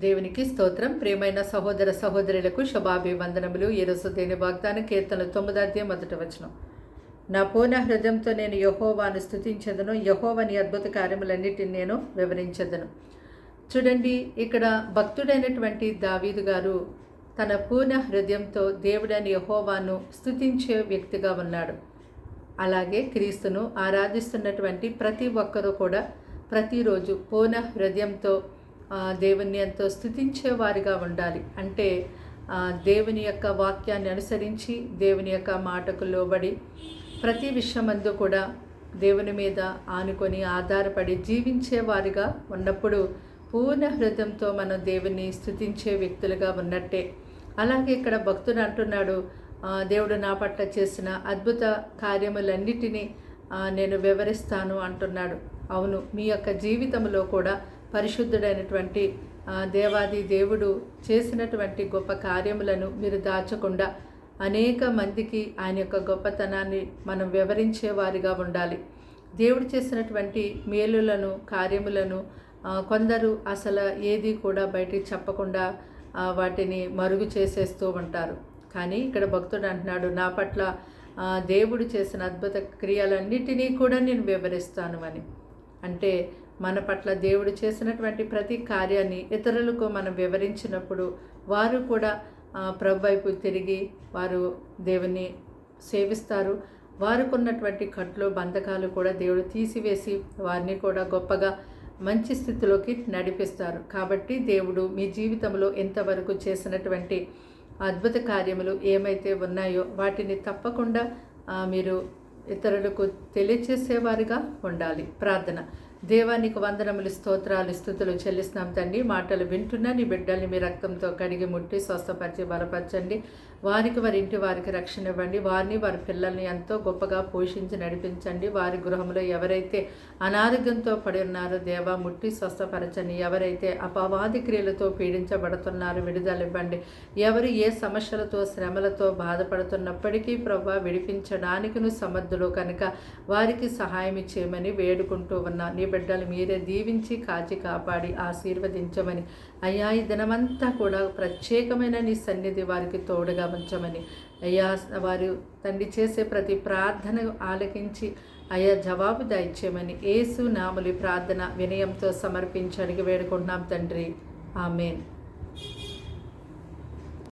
దేవునికి స్తోత్రం. ప్రియమైన సహోదర సహోదరులకు శుభాభివందనములు. ఈరోజు దేని వాగ్దాన కీర్తనలు 9:1 నా పూర్ణ హృదయంతో నేను యెహోవాను స్తుతించెదను, యెహోవాని అద్భుత కార్యములన్నిటిని నేను వివరించెదను. చూడండి, ఇక్కడ భక్తుడైనటువంటి దావీదు గారు తన పూర్ణ హృదయంతో దేవుడైన యెహోవాను స్తుతించే వ్యక్తిగా ఉన్నాడు. అలాగే క్రీస్తును ఆరాధిస్తున్నటువంటి ప్రతి ఒక్కరూ కూడా ప్రతిరోజు పూర్ణ హృదయంతో దేవుని ఎంతో స్తుతించేవారిగా ఉండాలి. అంటే దేవుని యొక్క వాక్యాన్ని అనుసరించి, దేవుని యొక్క మాటకు లోబడి, ప్రతి విషయమందు కూడా దేవుని మీద ఆనుకొని ఆధారపడి జీవించేవారిగా ఉన్నప్పుడు పూర్ణ హృదయంతో మనం దేవుని స్తుతించే వ్యక్తులుగా ఉన్నట్టే. అలాగే ఇక్కడ భక్తుడు అంటున్నాడు, దేవుడు నా పట్ల చేసిన అద్భుత కార్యములన్నిటినీ నేను వివరిస్తాను అంటున్నాడు. అవును, మీ యొక్క జీవితంలో కూడా పరిశుద్ధుడైనటువంటి దేవాది దేవుడు చేసినటువంటి గొప్ప కార్యములను మీరు దాచకుండా అనేక మందికి ఆయన యొక్క గొప్పతనాన్ని మనం వివరించేవారిగా ఉండాలి. దేవుడు చేసినటువంటి మేలులను, కార్యములను కొందరు అసలు ఏది కూడా బయటికి చెప్పకుండా వాటిని మరుగు చేసేస్తూ ఉంటారు. కానీ ఇక్కడ భక్తుడు అంటున్నాడు, నా పట్ల దేవుడు చేసిన అద్భుత క్రియలన్నిటినీ కూడా నేను వివరిస్తాను అని. అంటే మన పట్ల దేవుడు చేసినటువంటి ప్రతి కార్యాన్ని ఇతరులకు మనం వివరించినప్పుడు వారు కూడా ప్రభు వైపు తిరిగి వారు దేవుని సేవిస్తారు. వారికి ఉన్నటువంటి కట్లు, బంధకాలు కూడా దేవుడు తీసివేసి వారిని కూడా గొప్పగా మంచి స్థితిలోకి నడిపిస్తారు. కాబట్టి దేవుడు మీ జీవితంలో ఎంతవరకు చేసినటువంటి అద్భుత కార్యములు ఏమైతే ఉన్నాయో వాటిని తప్పకుండా మీరు ఇతరులకు తెలియచేసేవారిగా ఉండాలి. ప్రార్థన. దేవానికి వందనములు, స్తోత్రాలు, స్తుతులు చెల్లిస్తున్నాం తండ్రి. మాటలు వింటున్న నీ బిడ్డల్ని మీ రక్తంతో కడిగి ముట్టి స్వస్థపరిచి బలపరచండి. వారికి వారి ఇంటి వారికి రక్షణ ఇవ్వండి. వారిని వారి పిల్లల్ని ఎంతో గొప్పగా పోషించి నడిపించండి. వారి గృహంలో ఎవరైతే అనారోగ్యంతో పడి ఉన్నారో దేవా ముట్టి స్వస్థపరచండి. ఎవరైతే అపవాది క్రియలతో పీడించబడుతున్నారో విడుదల ఇవ్వండి. ఎవరు ఏ సమస్యలతో, శ్రమలతో బాధపడుతున్నప్పటికీ ప్రభా విడిపించడానికి నువ్వు సమర్థుడు కనుక వారికి సహాయం చేయమని వేడుకుంటూ ఉన్నా. నీ బిడ్డలు మీరే దీవించి కాచి కాపాడి ఆశీర్వదించమని, అయ్యా ఈ దినమంతా కూడా ప్రత్యేకమైన నీ సన్నిధి వారికి తోడుగా ఉంచమని, అయ్యా వారు తండ్రి చేసే ప్రతి ప్రార్థన ఆలకించి అయ్యా జవాబు దయచేయమని యేసు నామములో ప్రార్థన వినయంతో సమర్పించి అడిగి వేడుకుంటున్నాం తండ్రి. ఆమేన్.